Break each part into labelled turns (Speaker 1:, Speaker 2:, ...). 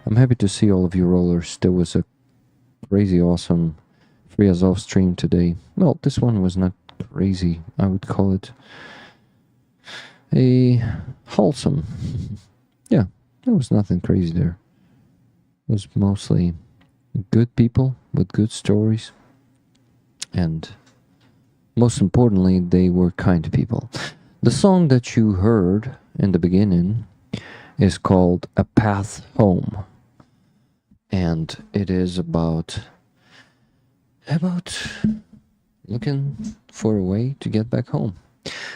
Speaker 1: I'm happy to see all of you rollers. There was a crazy awesome Free Azov stream today. Well, this one was not crazy. I would call it a wholesome. Yeah, there was nothing crazy there. It was mostly good people with good stories. And most importantly, they were kind people. The song that you heard in the beginning is called A Path Home. And it is about looking for a way to get back home.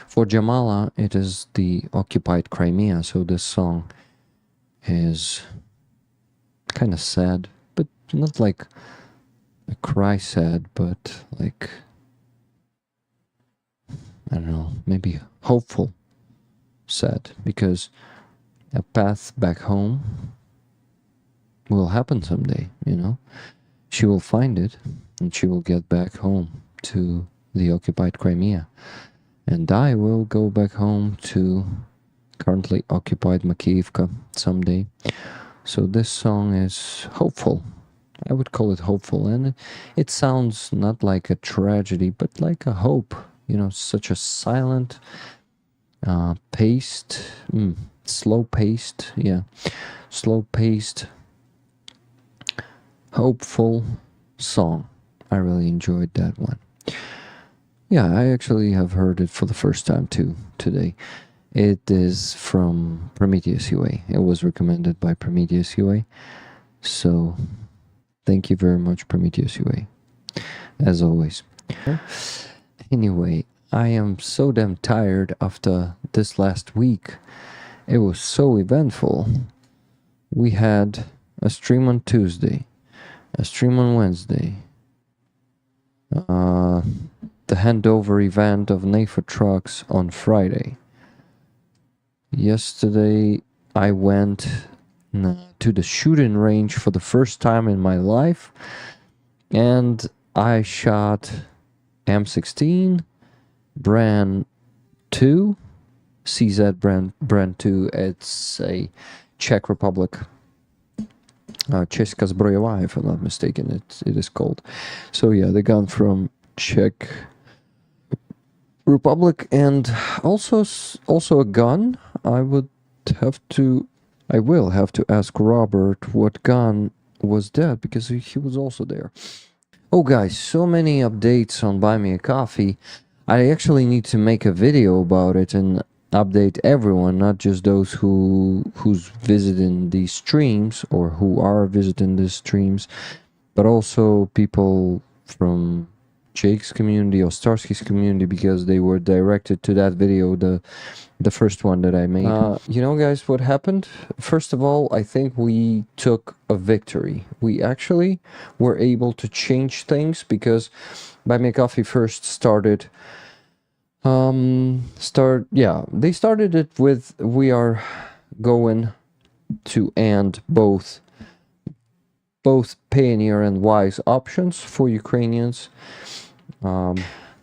Speaker 1: For Jamala, it is the occupied Crimea, so this song is kind of sad, but not like a cry sad, but like, I don't know, maybe hopeful sad, because a path back home will happen someday, you know? She will find it, and she will get back home to the occupied Crimea. And I will go back home to currently occupied Makiivka someday. So this song is hopeful. I would call it hopeful, and it sounds not like a tragedy, but like a hope. You know, such a silent, slow-paced, hopeful song. I really enjoyed that one. Yeah, I actually have heard it for the first time too today. It is from Prometheus UA. It was recommended by Prometheus UA. So thank you very much, Prometheus UA, as always. Anyway, I am so damn tired after this last week. It was so eventful. We had a stream on Tuesday, a stream on Wednesday, the handover event of NAFA trucks on Friday. Yesterday, I went to the shooting range for the first time in my life, and I shot M16 brand 2, CZ brand 2. It's a Czech Republic, Česká zbrojová, if I'm not mistaken, it is called. So yeah, the gun from Czech Republic, and also a gun. I will have to ask Robert what gun was that, because he was also there. Oh guys, so many updates on Buy Me a Coffee. I actually need to make a video about it and update everyone, not just those who's visiting these streams or who are visiting these streams, but also people from Jake's community or Starsky's community, because they were directed to that video, the first one that I made. You know, guys, what happened? First of all, I think we took a victory. We actually were able to change things, because Buy Me a Coffee first started. They started it with, we are going to end both Pioneer and Wise options for Ukrainians.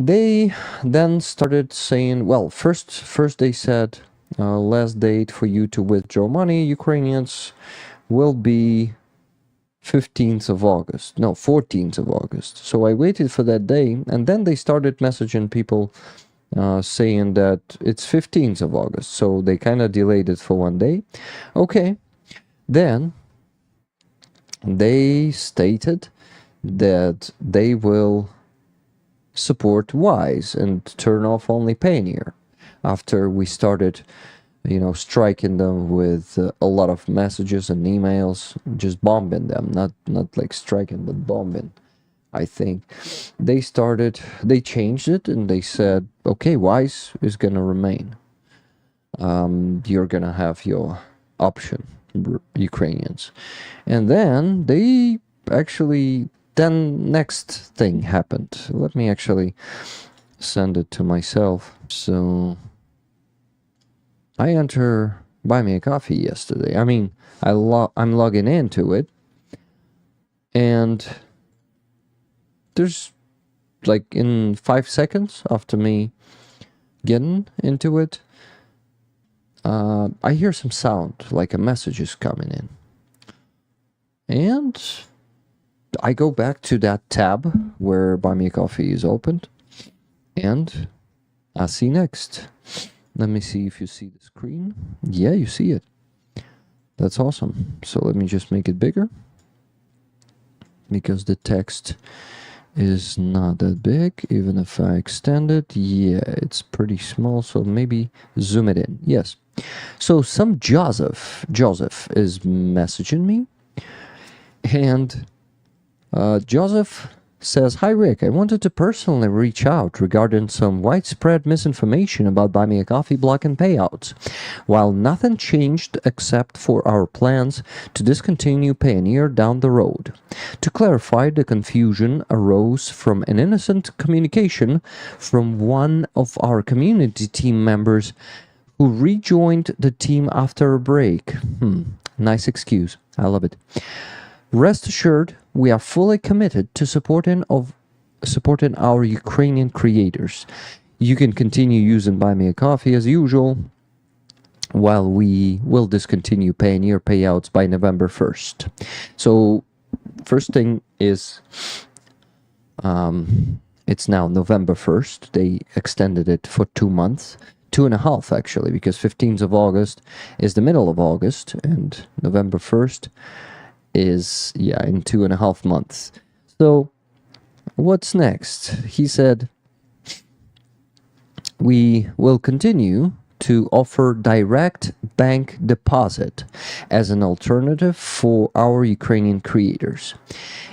Speaker 1: They then started saying, well, first they said last date for you to withdraw money, Ukrainians, will be 14th of August. So I waited for that day, and then they started messaging people saying that it's 15th of August. So they kind of delayed it for one day. Okay. Then they stated that they will support Wise and turn off only Pioneer, after we started, you know, striking them with a lot of messages and emails, just bombing them, not like striking, but bombing. I think they changed it, and they said, okay, Wise is gonna remain. You're gonna have your option, Ukrainians. And then next thing happened. Let me actually send it to myself. So I enter Buy Me a Coffee yesterday. I mean, I'm logging into it, and there's like in 5 seconds after me getting into it, I hear some sound, like a message is coming in. And I go back to that tab where Buy Me a Coffee is opened, and I see next. Let me see if you see the screen. Yeah, you see it. That's awesome. So let me just make it bigger, because the text is not that big. Even if I extend it, yeah, it's pretty small, so maybe zoom it in. Yes. So some Joseph is messaging me, and Joseph says, "Hi Rick, I wanted to personally reach out regarding some widespread misinformation about Buy Me a Coffee block and payouts. While nothing changed except for our plans to discontinue Payoneer down the road. To clarify, the confusion arose from an innocent communication from one of our community team members who rejoined the team after a break." Nice excuse. I love it. "Rest assured, we are fully committed to supporting our Ukrainian creators. You can continue using Buy Me a Coffee as usual, while we will discontinue Payoneer payouts by November 1st. So, first thing is, it's now November 1st. They extended it for 2 months. 2.5 actually, because 15th of August is the middle of August, and November 1st is, yeah, in 2.5 months. So what's next? He said, "We will continue to offer direct bank deposit as an alternative for our Ukrainian creators.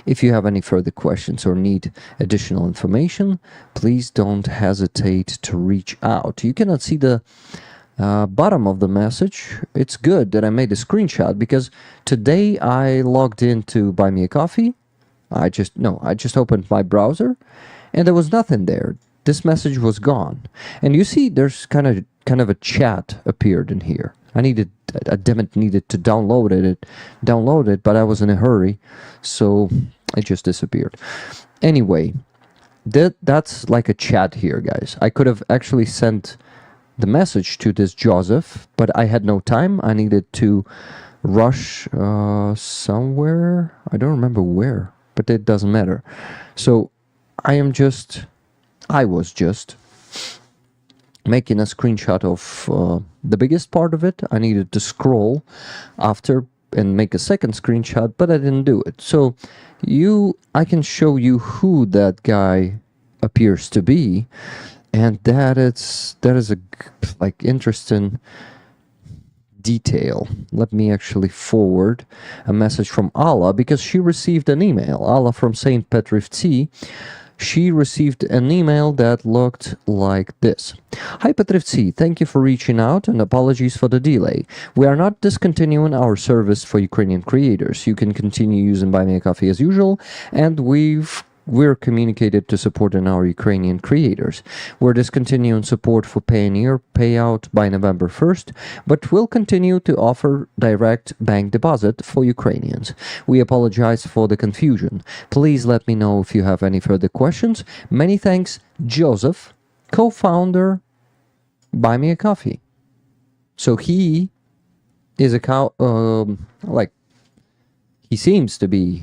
Speaker 1: If you have any further questions or need additional information, please don't hesitate to reach out." You cannot see the bottom of the message. It's good that I made a screenshot, because today I logged into Buy Me a Coffee. I just opened my browser, and there was nothing there. This message was gone. And you see, there's kind of a chat appeared in here. I needed to download it, but I was in a hurry, so it just disappeared. Anyway, that's like a chat here, guys. I could have actually sent the message to this Joseph, but I had no time. I needed to rush somewhere. I don't remember where, but it doesn't matter. So I was just making a screenshot of the biggest part of it. I needed to scroll after and make a second screenshot, but I didn't do it. So I can show you who that guy appears to be, and that is a like interesting detail. Let me actually forward a message from Allah, because she received an email. Allah from Saint Petrivci. She received an email that looked like this. "Hi Petrivci, thank you for reaching out and apologies for the delay. We are not discontinuing our service for Ukrainian creators. You can continue using Buy Me a Coffee as usual, and we're communicated to supporting our Ukrainian creators. We're discontinuing support for Payoneer payout by November 1st, but we'll continue to offer direct bank deposit for Ukrainians. We apologize for the confusion. Please let me know if you have any further questions. Many thanks, Joseph, co-founder Buy Me a Coffee." So he is he seems to be,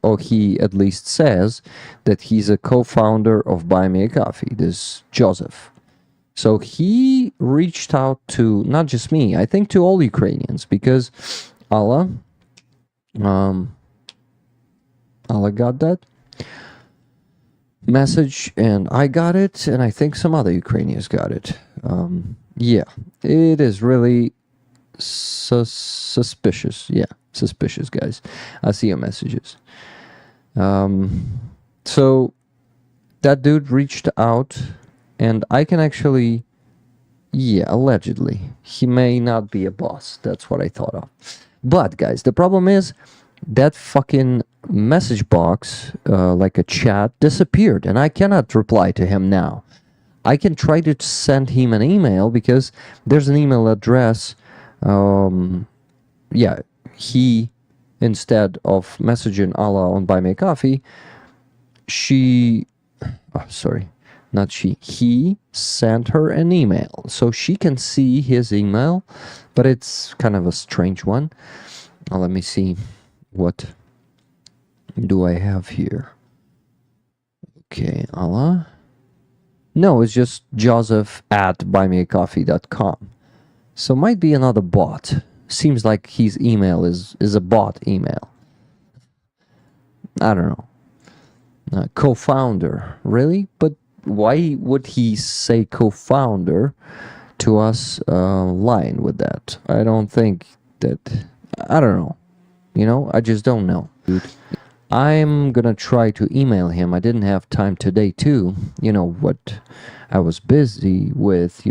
Speaker 1: or he at least says that he's a co-founder of Buy Me a Coffee, this Joseph. So he reached out to not just me, I think to all Ukrainians, because Allah got that message, and I got it, and I think some other Ukrainians got it. Yeah, it is really suspicious. Yeah, suspicious, guys. I see your messages. So that dude reached out, and I can actually, yeah, allegedly, he may not be a boss. That's what I thought of. But guys, the problem is that fucking message box, like a chat, disappeared, and I cannot reply to him now. I can try to send him an email, because there's an email address. Yeah, he, instead of messaging Allah on Buy Me a Coffee, he sent her an email. So she can see his email, but it's kind of a strange one. Let me see what do I have here? Okay, Allah. No, it's just Joseph at buymeacoffee.com. So might be another bot. Seems like his email is a bot email. I don't know. Co-founder, really? But why would he say co-founder to us lying with that? I don't think that. I don't know. I just don't know, dude. I'm gonna try to email him. I didn't have time today, too. You know what I was busy with,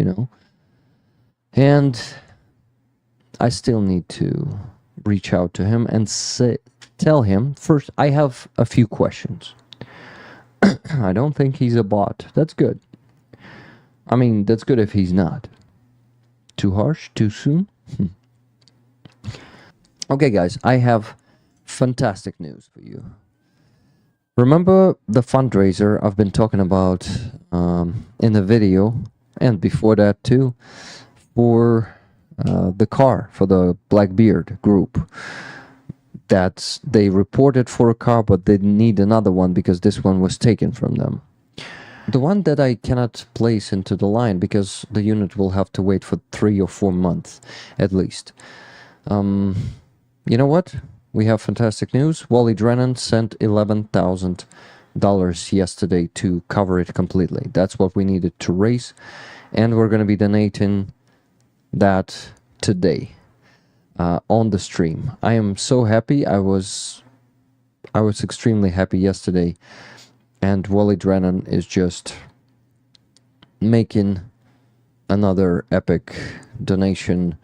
Speaker 1: And I still need to reach out to him and tell him first, I have a few questions. I don't think he's a bot. That's good. I mean, that's good if he's not. Too harsh? Too soon? Okay, guys, I have fantastic news for you. Remember the fundraiser I've been talking about in the video, and before that too, for the car, for the Blackbeard group? That they reported for a car, but they need another one because this one was taken from them. The one that I cannot place into the line because the unit will have to wait for 3 or 4 months at least. You know what? We have fantastic news. Wally Drennan sent $11,000 yesterday to cover it completely. That's what we needed to raise, and we're going to be donating that today on the stream. I am so happy. I was extremely happy yesterday, and Wally Drennan is just making another epic donation,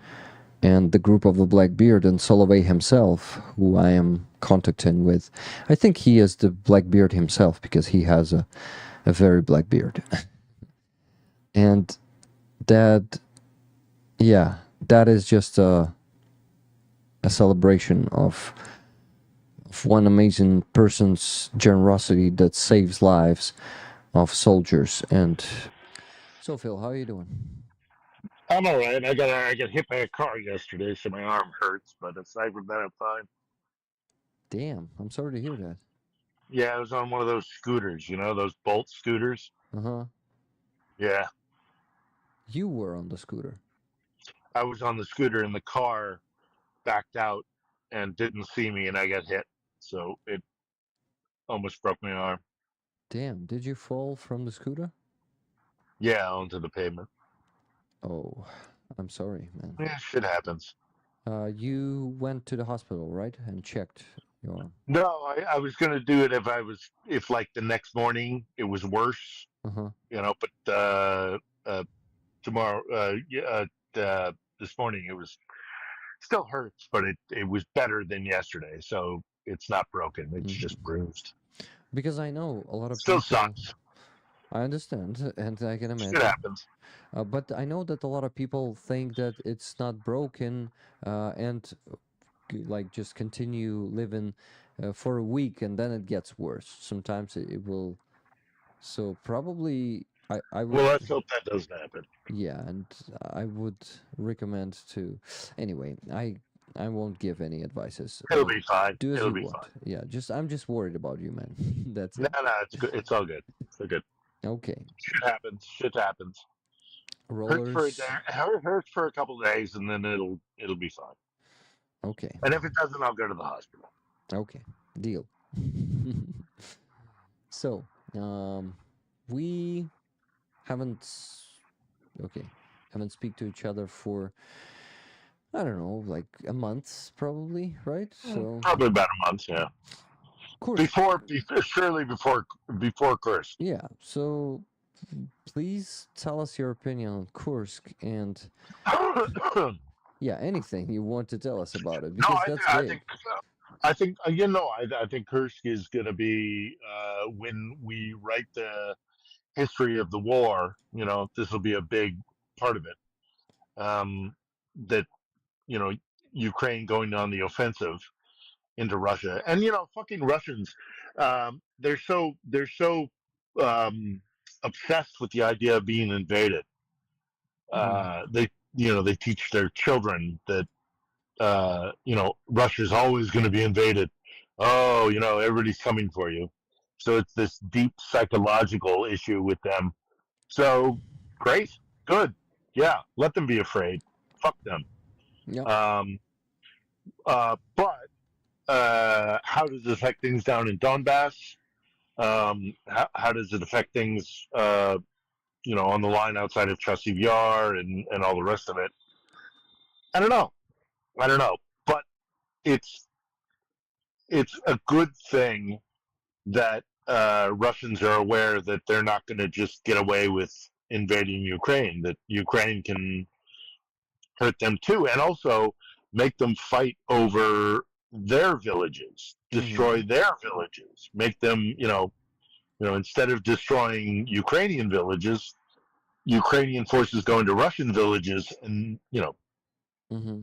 Speaker 1: and the group of the Blackbeard and Solovey himself, who I am contacting with. I think he is the Blackbeard himself because he has a very black beard. And that is just a celebration of one amazing person's generosity that saves lives of soldiers. And so, Phil, how are you doing?
Speaker 2: I'm all right. I got hit by a car yesterday, so my arm hurts. But aside from that, I'm fine.
Speaker 1: Damn, I'm sorry to hear that.
Speaker 2: Yeah, I was on one of those scooters, those Bolt scooters.
Speaker 1: Uh-huh.
Speaker 2: Yeah,
Speaker 1: You were on the scooter.
Speaker 2: I was on the scooter and the car backed out and didn't see me, and I got hit. So it almost broke my arm.
Speaker 1: Damn, did you fall from the scooter?
Speaker 2: Yeah, onto the pavement.
Speaker 1: Oh, I'm sorry, man.
Speaker 2: Yeah, shit happens.
Speaker 1: You went to the hospital, right? And checked your arm.
Speaker 2: No, I was gonna do it if like the next morning it was worse,
Speaker 1: Uh-huh.
Speaker 2: But tomorrow, this morning it was still hurts, but it was better than yesterday. So it's not broken. It's
Speaker 1: Mm-hmm.
Speaker 2: just bruised.
Speaker 1: Because I know a lot of
Speaker 2: Still
Speaker 1: people.
Speaker 2: sucks.
Speaker 1: I understand, and I can
Speaker 2: Shit
Speaker 1: imagine.
Speaker 2: happens.
Speaker 1: But I know that a lot of people think that it's not broken, and like just continue living for a week, and then it gets worse. Sometimes it will. So probably I would.
Speaker 2: Well, let's hope that doesn't happen.
Speaker 1: Yeah, and I would recommend to. Anyway, I won't give any advices.
Speaker 2: It'll be fine.
Speaker 1: Do as
Speaker 2: It'll
Speaker 1: you
Speaker 2: be
Speaker 1: want.
Speaker 2: fine.
Speaker 1: Yeah, I'm just worried about you, man. That's
Speaker 2: No,
Speaker 1: it.
Speaker 2: no, it's good. It's all good. It's all good.
Speaker 1: Okay.
Speaker 2: Shit happens. Shit happens. Hurts for a day.
Speaker 1: Rollers.
Speaker 2: Hurts for a couple of days, and then it'll be fine.
Speaker 1: Okay.
Speaker 2: And if it doesn't, I'll go to the hospital.
Speaker 1: Okay. Deal. So, we haven't okay, haven't speak to each other for I don't know, like a month probably, right? So,
Speaker 2: Probably about a month. Yeah.
Speaker 1: Kursk.
Speaker 2: Surely before Kursk.
Speaker 1: Yeah. So, please tell us your opinion on Kursk and
Speaker 2: no,
Speaker 1: yeah, anything you want to tell us about it because that's
Speaker 2: I
Speaker 1: big.
Speaker 2: think I think Kursk is going to be when we write the history of the war. This will be a big part of it. That you know, Ukraine going on the offensive into Russia, and fucking Russians. They're so um, obsessed with the idea of being invaded.
Speaker 1: Mm-hmm.
Speaker 2: They teach their children that Russia's always going to be invaded. Oh, everybody's coming for you. So it's this deep psychological issue with them. So great, good, yeah, let them be afraid. Fuck them.
Speaker 1: Yep.
Speaker 2: Um, but how does it affect things down in Donbass? How does it affect things, on the line outside of Chasiv Yar and all the rest of it? I don't know. I don't know. But it's it's a good thing that Russians are aware that they're not going to just get away with invading Ukraine. That Ukraine can hurt them too, and also make them fight over their villages,
Speaker 1: Mm-hmm.
Speaker 2: destroy their villages, make them, instead of destroying Ukrainian villages, Ukrainian forces go into Russian villages and
Speaker 1: Mm-hmm.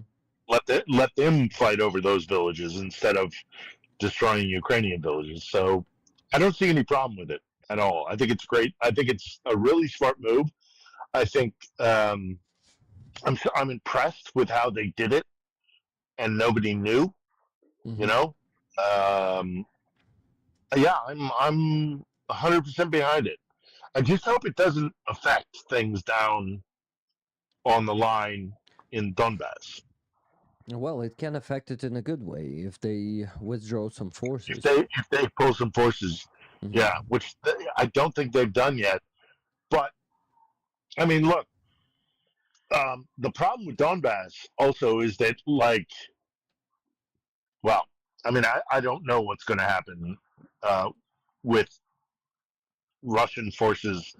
Speaker 2: let them fight over those villages instead of destroying Ukrainian villages. So I don't see any problem with it at all. I think it's great. I think it's a really smart move. I think I'm impressed with how they did it, and nobody knew. You
Speaker 1: Mm-hmm.
Speaker 2: know, um, yeah, I'm 100% behind it. I just hope it doesn't affect things down on the line in Donbass.
Speaker 1: Well, it can affect it in a good way if they withdraw some
Speaker 2: If
Speaker 1: forces.
Speaker 2: they pull some forces,
Speaker 1: Mm-hmm.
Speaker 2: yeah, which I don't think they've done yet. But I mean, look, the problem with Donbass also is that, like, well, I mean, I don't know what's going to happen uh, with Russian forces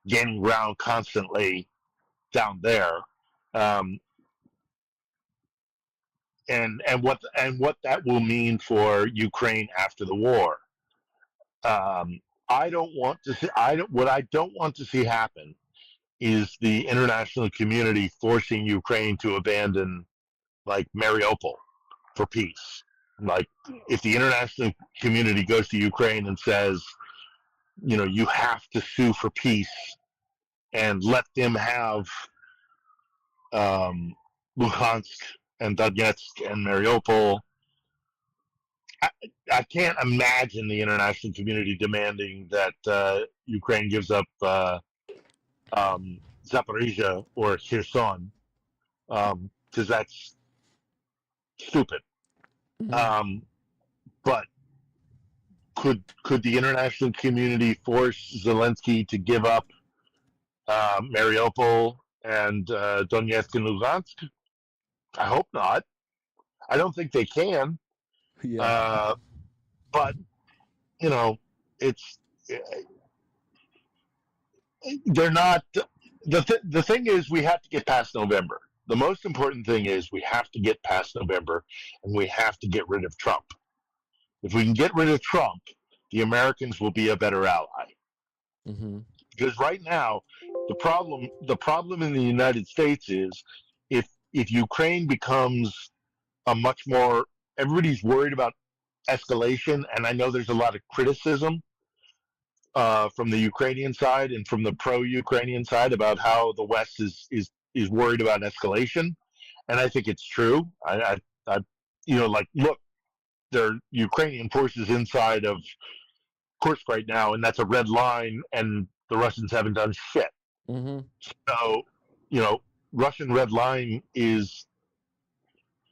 Speaker 2: gaining ground constantly down there, um, and what that will mean for Ukraine after the war. I don't want to see. What I don't want to see happen is the international community forcing Ukraine to abandon, like, Mariupol for peace. Like, if the international community goes to Ukraine and says, you have to sue for peace and let them have um, Luhansk and Donetsk and Mariupol, I, I can't imagine the international community demanding that Ukraine gives up Zaporizhia or Kherson, because that's stupid.
Speaker 1: Mm-hmm.
Speaker 2: Um, but could the international community force Zelensky to give up Mariupol and Donetsk and Lugansk? I hope not. I don't think they can.
Speaker 1: Yeah.
Speaker 2: Uh, but you know, it's they're not. The thing is, we have to get past November. The most important thing is we have to get past November, and we have to get rid of Trump. If we can get rid of Trump, the Americans will be a better ally.
Speaker 1: Mm-hmm.
Speaker 2: Because right now, the problem in the United States is, if Ukraine becomes a much more, everybody's worried about escalation, and I know there's a lot of criticism from the Ukrainian side and from the pro-Ukrainian side about how the West is worried about escalation, and I think it's true. I like, look, there are Ukrainian forces inside of Kursk right now, and that's a red line, and the Russians haven't done shit.
Speaker 1: Mm-hmm.
Speaker 2: So, you know, Russian red line is,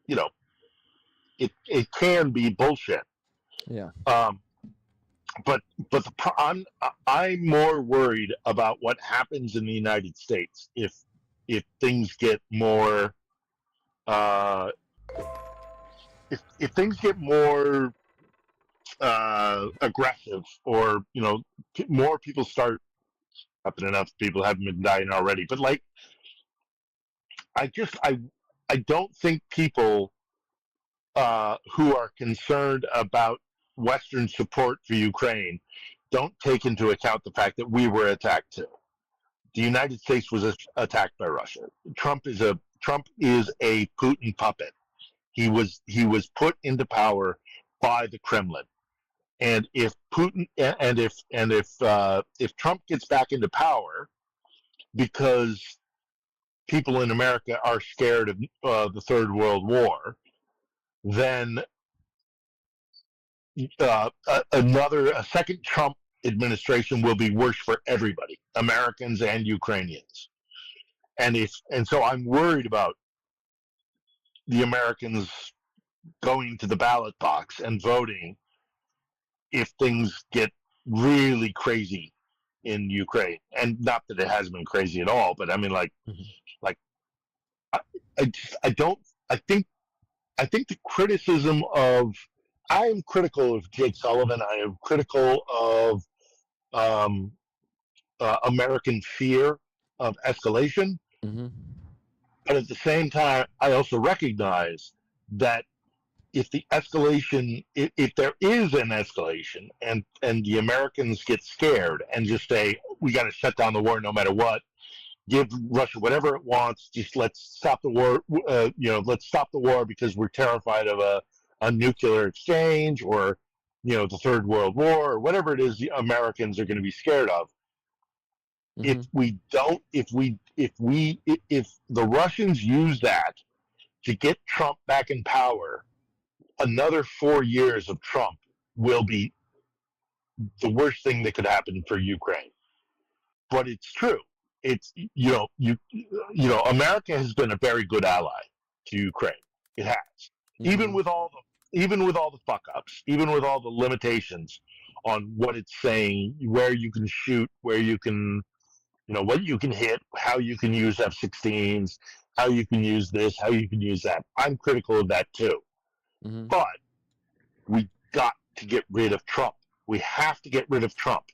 Speaker 2: you know, it can be bullshit.
Speaker 1: Yeah.
Speaker 2: Um, but I'm more worried about what happens in the United States if things get more uh, if things get more aggressive, or more people start, not that enough people haven't been dying already, but, like, I don't think people who are concerned about Western support for Ukraine don't take into account the fact that we were attacked too. The United States was attacked by Russia. Trump is a Putin puppet. He was put into power by the Kremlin. And if Trump gets back into power because people in America are scared of the Third World War, then a second Trump administration will be worse for everybody, Americans and Ukrainians. And so I'm worried about the Americans going to the ballot box and voting if things get really crazy in Ukraine. And not that it hasn't been crazy at all, but I mean,
Speaker 1: Mhm.
Speaker 2: like I, I don't. I think the criticism of I am critical of Jake Sullivan. I am critical of um, American fear of escalation.
Speaker 1: Mhm.
Speaker 2: But at the same time, I also recognize that if the escalation, if there is an escalation, and the Americans get scared and just say we got to shut down the war no matter what, give Russia whatever it wants, just let's stop the war. Let's stop the war because we're terrified of a nuclear exchange or the Third World War or whatever it is the Americans are going to be scared of. If
Speaker 1: Mhm.
Speaker 2: we don't, if the Russians use that to get Trump back in power, another 4 years of Trump will be the worst thing that could happen for Ukraine. But it's true. It's America has been a very good ally to Ukraine. It has, even
Speaker 1: Mhm.
Speaker 2: with all the fuck ups, even with all the limitations on what it's saying, where you can shoot, where you can what you can hit, how you can use F-16s, how you can use this, how you can use that. I'm critical of that too.
Speaker 1: Mhm.
Speaker 2: But we got to get rid of Trump. We have to get rid of Trump.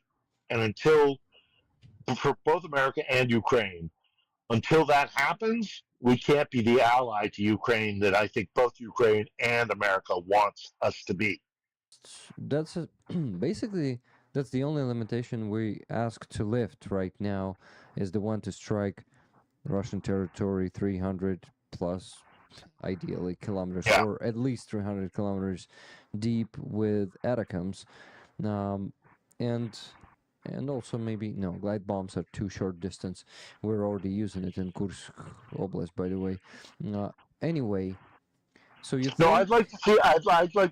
Speaker 2: And for both America and Ukraine, until that happens, we can't be the ally to Ukraine that I think both Ukraine and America wants us to be.
Speaker 1: That's basically that's the only limitation we ask to lift right now is the one to strike Russian territory 300 plus ideally kilometers
Speaker 2: Yeah.
Speaker 1: or at least 300 kilometers deep with atoms, um, and also maybe no glide bombs are too short distance. We're already using it in Kursk Oblast, by the way. Uh, anyway, so you
Speaker 2: No,
Speaker 1: think?
Speaker 2: I'd like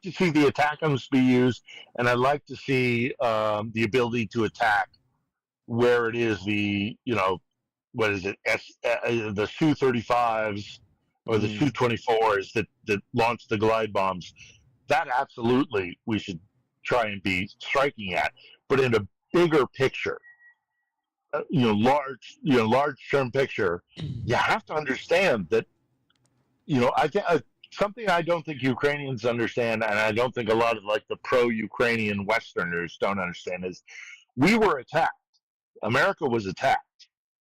Speaker 2: to see the ATACMS be used, and I'd like to see the ability to attack where it is what is it the Su-35s or the
Speaker 1: Mm,
Speaker 2: Su-24s that launch the glide bombs. That absolutely we should try and be striking at, but in a bigger picture, large term picture, you have to understand that I think something I don't think Ukrainians understand, and I don't think a lot of like the pro-Ukrainian Westerners don't understand is we were attacked. America was attacked.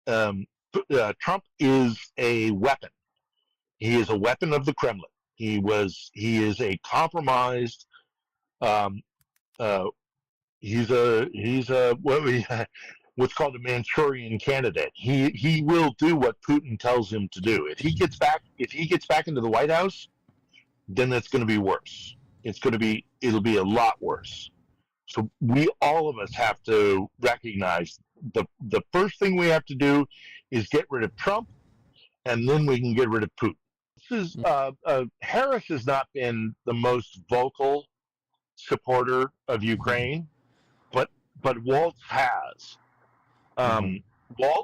Speaker 2: Um, Trump is a weapon. He is a weapon of the Kremlin. He is a compromised. Um, uh, he's a what's called a Manchurian candidate. He will do what Putin tells him to do. If he gets back into the White House, then that's going to be worse. It'll be a lot worse. So we all of us have to recognize the first thing we have to do is get rid of Trump, and then we can get rid of Putin. Harris has not been the most vocal supporter of
Speaker 1: mhm,
Speaker 2: Ukraine, but Waltz has.
Speaker 1: mhm,
Speaker 2: Um,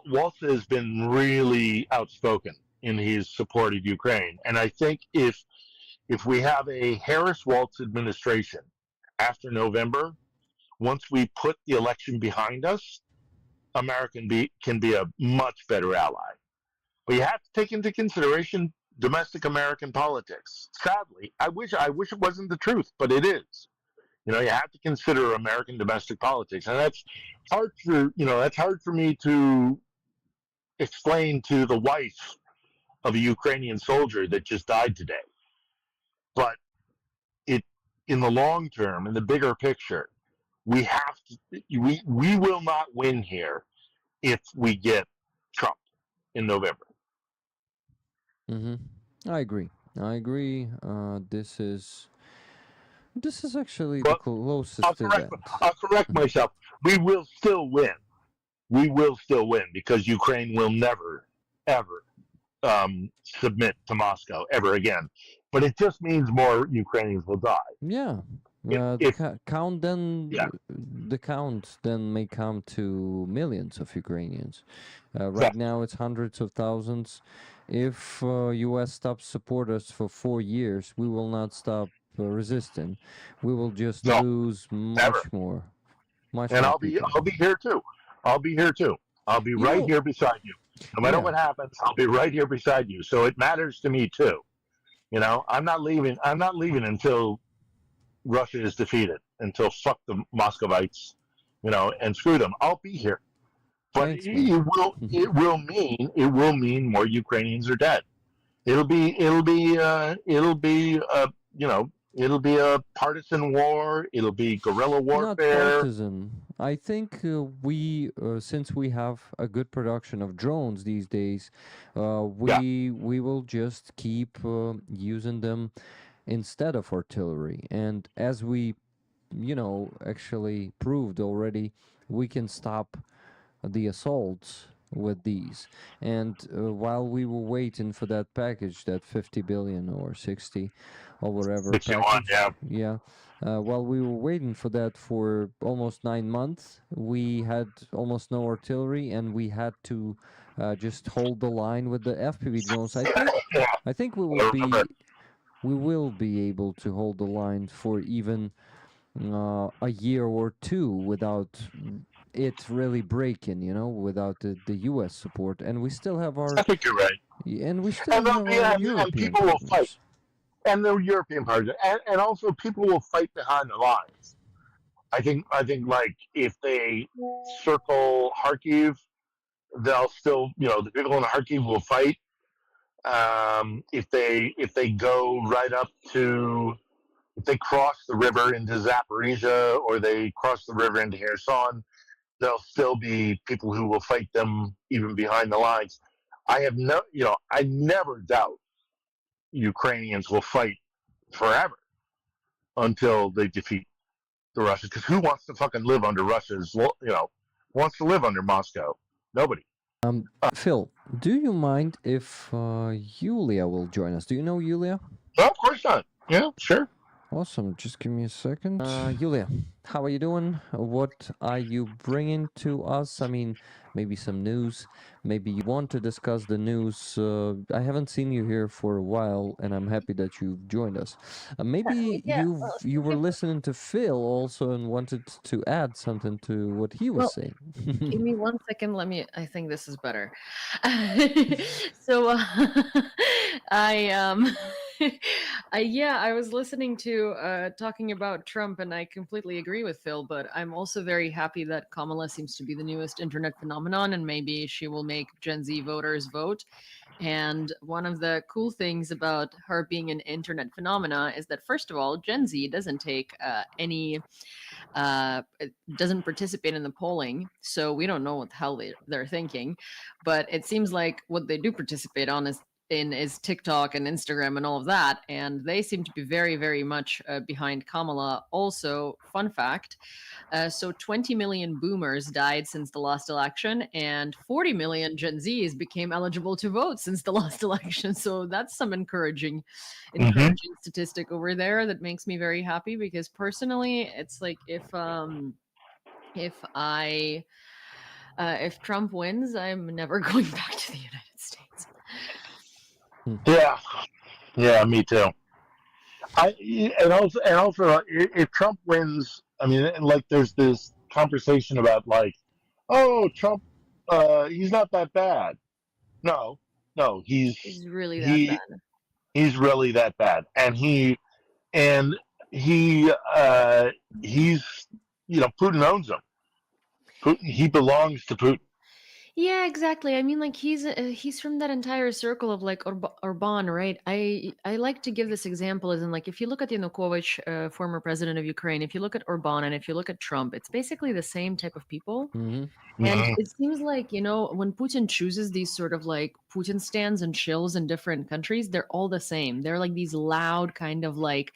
Speaker 2: Waltz has been really outspoken in his support of Ukraine, and I think if we have a Harris Waltz administration after November, once we put the election behind us, America can be a much better ally. But you have to take into consideration domestic American politics. Sadly, I wish it wasn't the truth, but it is. You have to consider American domestic politics, and that's hard for me to explain to the wife of a Ukrainian soldier that just died today. But it in the long term, in the bigger picture, we have to we will not win here if we get Trump in November.
Speaker 1: mhm. I agree. I agree. This is actually the
Speaker 2: But I'll
Speaker 1: closest
Speaker 2: correct
Speaker 1: event.
Speaker 2: I'll correct
Speaker 1: Mhm.
Speaker 2: myself. We will still win. We will still win because Ukraine will never ever submit to Moscow ever again. But it just means more Ukrainians will die.
Speaker 1: Yeah,
Speaker 2: If
Speaker 1: Count
Speaker 2: yeah,
Speaker 1: then may come to millions of Ukrainians. Right
Speaker 2: exactly.
Speaker 1: now, it's hundreds of thousands. If U.S. stops support us for 4 years, we will not stop resisting. We will just
Speaker 2: No,
Speaker 1: lose
Speaker 2: never.
Speaker 1: much
Speaker 2: And
Speaker 1: more people.
Speaker 2: I'll be here too. I'll be here too. I'll be
Speaker 1: You
Speaker 2: right
Speaker 1: know,
Speaker 2: here beside you. No matter
Speaker 1: yeah,
Speaker 2: what happens, I'll be right here beside you. So it matters to me too. I'm not leaving. I'm not leaving until Russia is defeated. Until fuck the Muscovites, and screw them. I'll be here. But
Speaker 1: thanks, man.
Speaker 2: it will mean more Ukrainians are dead. It'll be a partisan war. It'll be guerrilla
Speaker 1: Not
Speaker 2: warfare.
Speaker 1: partisan. I think since we have a good production of drones these days,
Speaker 2: Yeah,
Speaker 1: we will just keep using them instead of artillery. And as we, actually proved already, we can stop the assaults with these. And while we were waiting for that package, that 50 billion or 60 or whatever
Speaker 2: 61.
Speaker 1: package,
Speaker 2: Yeah,
Speaker 1: yeah, while we were waiting for that for almost 9 months, we had almost no artillery, and we had to just hold the line with the FPV drones.
Speaker 2: yeah.
Speaker 1: I think
Speaker 2: I remember.
Speaker 1: we will be able to hold the line for even a year or two without it really breaking, without the U.S. support, and we still have
Speaker 2: I think you're right. And there'll be and
Speaker 1: European
Speaker 2: people will fight,
Speaker 1: partners.
Speaker 2: and the European partners, and also people will fight behind the lines. I think like if they circle Kharkiv, they'll still the people in Kharkiv will fight. If they go right up to if they cross the river into Zaporizhia or they cross the river into Kherson, there'll still be people who will fight them even behind the lines. I never doubt Ukrainians will fight forever until they defeat the Russians. Because who wants to fucking live under wants to live under Moscow? Nobody.
Speaker 1: Phil, do you mind if Yulia will join us? Do you know Yulia?
Speaker 2: No, of course not. Yeah, sure.
Speaker 1: Awesome. Just give me a second. Yulia, how are you doing? What are you bringing to us? I mean, maybe some news. Maybe you want to discuss the news. I haven't seen you here for a while, and I'm happy that you've joined us. Maybe
Speaker 3: Yeah, well,
Speaker 1: you were listening to Phil also and wanted to add something to what he was
Speaker 3: well,
Speaker 1: saying.
Speaker 3: give me 1 second. I think this is better. So, I I was listening to talking about Trump, and I completely agree with Phil. But I'm also very happy that Kamala seems to be the newest internet phenomenon, and maybe she will make Gen Z voters vote. And one of the cool things about her being an internet phenomena is that, first of all, Gen Z doesn't take any doesn't participate in the polling, so we don't know what the hell they're thinking. But it seems like what they do participate on is TikTok and Instagram and all of that, and they seem to be very, very much behind Kamala. Also, fun fact: so 20 million boomers died since the last election, and 40 million Gen Zs became eligible to vote since the last election. So that's some
Speaker 2: Mm-hmm.
Speaker 3: encouraging statistic over there that makes me very happy, because personally, it's like if I if Trump wins, I'm never going back to the United States.
Speaker 2: Yeah, yeah, me too. I and also if Trump wins, I mean, like there's this conversation about like, oh, Trump, he's not that bad. No, no,
Speaker 3: Is really that
Speaker 2: he
Speaker 3: bad?
Speaker 2: he's really that bad, and he he's Putin owns him. Putin, he belongs to Putin.
Speaker 3: Yeah, exactly. I mean, like he's from that entire circle of like Orban, right? I like to give this example as in like if you look at Yanukovych, former president of Ukraine, if you look at Orban, and if you look at Trump, it's basically the same type of people.
Speaker 1: Hmm.
Speaker 3: And
Speaker 2: Mm-hmm.
Speaker 3: it seems like, when Putin chooses these sort of like Putin stands and shills in different countries, they're all the same. They're like these loud, kind of like